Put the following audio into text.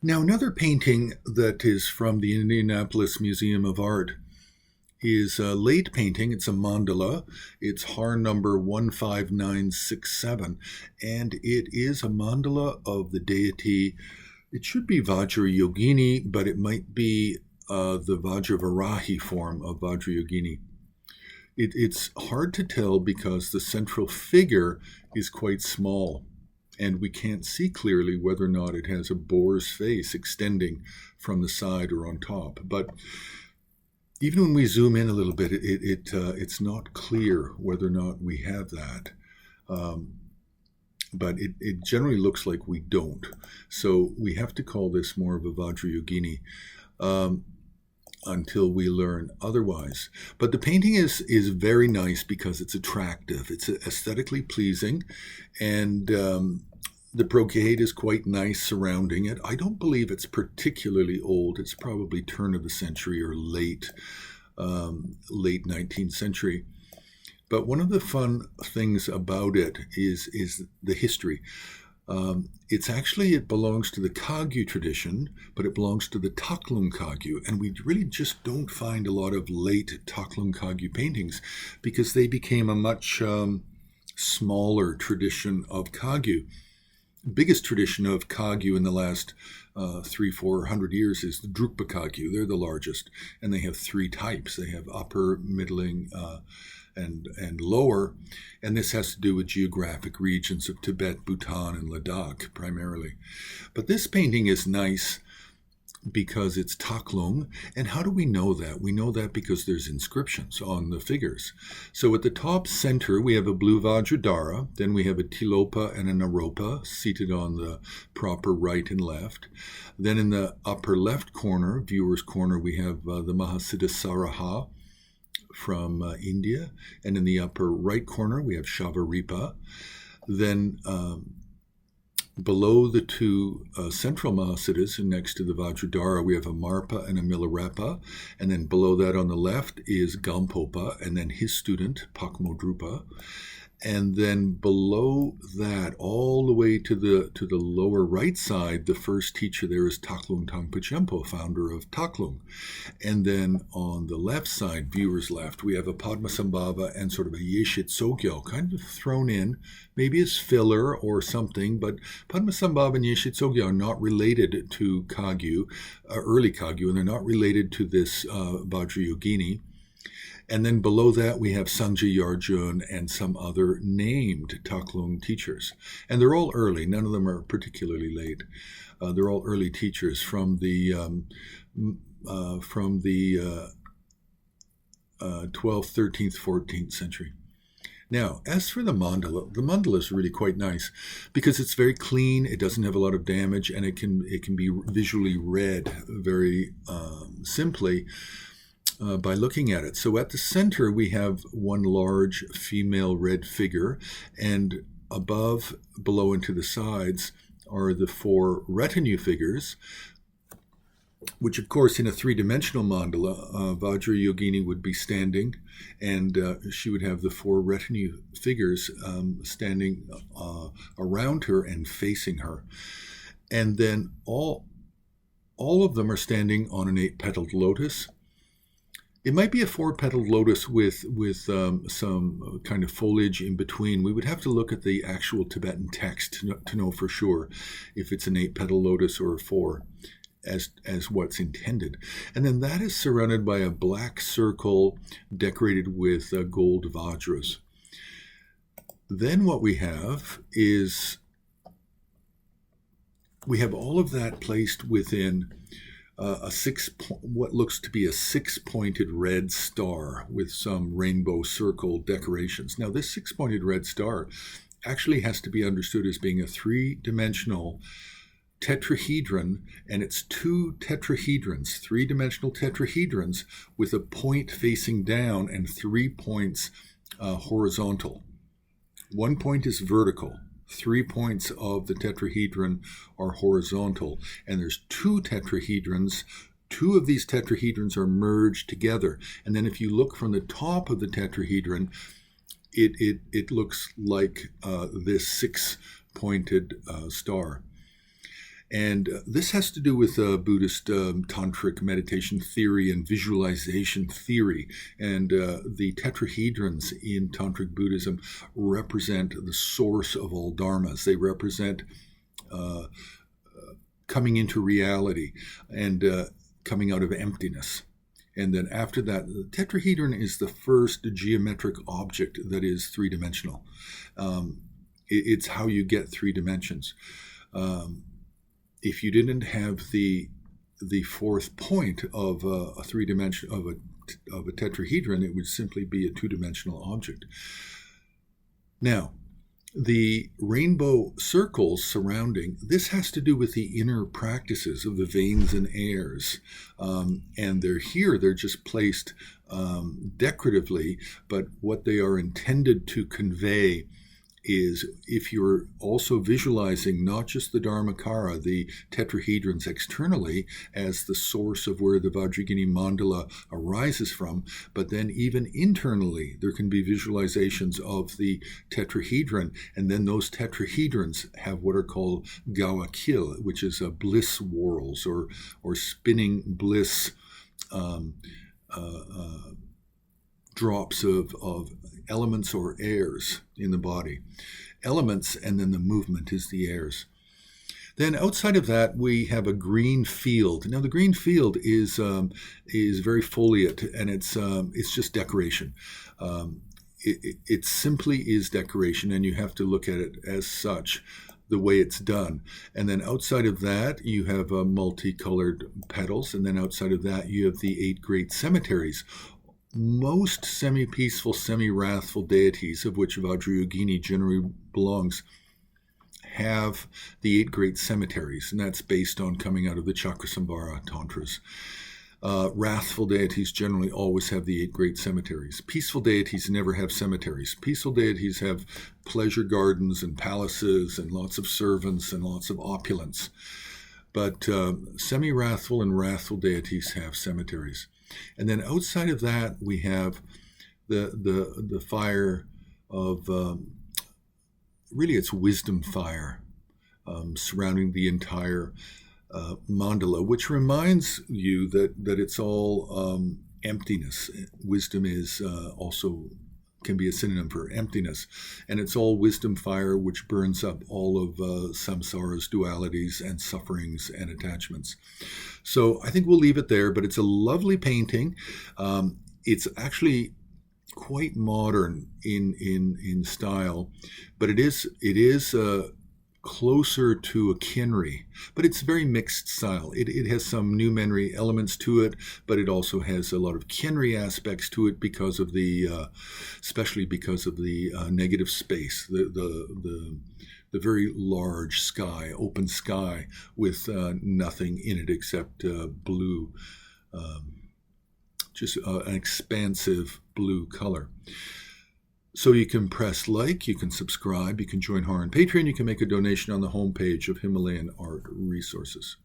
Now, another painting that is from the Indianapolis Museum of Art is a late painting. It's a mandala. It's HAR number 15967, and it is a mandala of the deity. It should be Vajrayogini, but it might be the Vajravarahi form of Vajrayogini. It's hard to tell because the central figure is quite small, and we can't see clearly whether or not it has a boar's face extending from the side or on top. But even when we zoom in a little bit, it's not clear whether or not we have that. But it generally looks like we don't. So we have to call this more of a Vajrayogini until we learn otherwise. But the painting is very nice because it's attractive. It's aesthetically pleasing, and the brocade is quite nice surrounding it. I don't believe it's particularly old. It's probably turn of the century or late 19th century. But one of the fun things about it is the history. It belongs to the Kagyu tradition, but it belongs to the Taklung Kagyu. And we really just don't find a lot of late Taklung Kagyu paintings because they became a much smaller tradition of Kagyu. Biggest tradition of Kagyu in the last 300-400 years is the Drukpa Kagyu. They're the largest, and they have three types. They have upper, middling, and lower, and this has to do with geographic regions of Tibet, Bhutan, and Ladakh primarily. But this painting is nice because it's Taklung. And how do we know that? We know that because there's inscriptions on the figures. So at the top center, we have a blue Vajradhara, then we have a Tilopa and a Naropa seated on the proper right and left. Then in the upper left corner, viewer's corner, we have the Mahasiddha Saraha from India. And in the upper right corner, we have Shavaripa. Then below the two central Mahasiddhas and next to the Vajradhara, we have a Marpa and a Milarepa. And then below that on the left is Gampopa and then his student, Pakmodrupa. And then below that, all the way to the lower right side, the first teacher there is Taklung Tangpa Chempo, founder of Taklung. And then on the left side, viewer's left, we have a Padmasambhava and sort of a Yeshit Sogyo, kind of thrown in, maybe as filler or something, but Padmasambhava and Yeshit Sogyo are not related to Kagyu, early Kagyu, and they're not related to this Vajrayogini. And then below that, we have Sanjay Yarjun and some other named Taklung teachers. And they're all early. None of them are particularly late. They're all early teachers from the 12th, 13th, 14th century. Now, as for the mandala is really quite nice because it's very clean, it doesn't have a lot of damage, and it can be visually read very simply by looking at it. So at the center, we have one large female red figure, and above, below, and to the sides are the four retinue figures, which, of course, in a three-dimensional mandala, Vajrayogini would be standing, and she would have the four retinue figures standing around her and facing her. And then all of them are standing on an 8-petaled lotus. It might be a 4-petaled lotus with some kind of foliage in between. We would have to look at the actual Tibetan text to know for sure if it's an 8-petaled lotus or a 4 as what's intended. And then that is surrounded by a black circle decorated with gold vajras. Then what we have is we have all of that placed within what looks to be a 6-pointed red star with some rainbow circle decorations. Now, this 6-pointed red star actually has to be understood as being a 3-dimensional tetrahedron, and it's 2 tetrahedrons, 3-dimensional tetrahedrons with a point facing down and 3 points horizontal. 1 point is vertical. 3 points of the tetrahedron are horizontal, and there's 2 tetrahedrons. 2 of these tetrahedrons are merged together, and then if you look from the top of the tetrahedron, it looks like this 6-pointed star. And this has to do with Buddhist tantric meditation theory and visualization theory. And the tetrahedrons in tantric Buddhism represent the source of all dharmas. They represent coming into reality and coming out of emptiness. And then after that, the tetrahedron is the first geometric object that is three-dimensional. It's how you get three dimensions. If you didn't have the fourth point of a three-dimension of a tetrahedron, it would simply be a two-dimensional object. Now, the rainbow circles surrounding this has to do with the inner practices of the veins and airs, and they're just placed decoratively, but what they are intended to convey is, if you're also visualizing not just the Dharmakara, the tetrahedrons externally as the source of where the Vajrayogini mandala arises from, but then even internally there can be visualizations of the tetrahedron, and then those tetrahedrons have what are called gawakil, which is a bliss whorls or spinning bliss drops of elements or airs in the body. Elements, and then the movement is the airs. Then outside of that, we have a green field. Now the green field is very foliate, and it's just decoration. It simply is decoration, and you have to look at it as such, the way it's done. And then outside of that, you have multicolored petals, and then outside of that, you have the 8 great cemeteries. Most semi-peaceful, semi-wrathful deities, of which Vajrayogini generally belongs, have the 8 great cemeteries, and that's based on coming out of the Chakrasambhara tantras. Wrathful deities generally always have the 8 great cemeteries. Peaceful deities never have cemeteries. Peaceful deities have pleasure gardens and palaces and lots of servants and lots of opulence. But semi-wrathful and wrathful deities have cemeteries. And then outside of that, we have the fire of, really it's wisdom fire surrounding the entire mandala, which reminds you that it's all emptiness. Wisdom is also can be a synonym for emptiness, and it's all wisdom fire, which burns up all of samsara's dualities and sufferings and attachments. So I think we'll leave it there, but it's a lovely painting. It's actually quite modern in style, but it is closer to a kinri, but it's very mixed style. It has some new Menri elements to it, but it also has a lot of kinri aspects to it because of especially because of the negative space, the very large sky, open sky with nothing in it except blue, just an expansive blue color. So you can press like, you can subscribe, you can join HAR on Patreon, you can make a donation on the homepage of Himalayan Art Resources.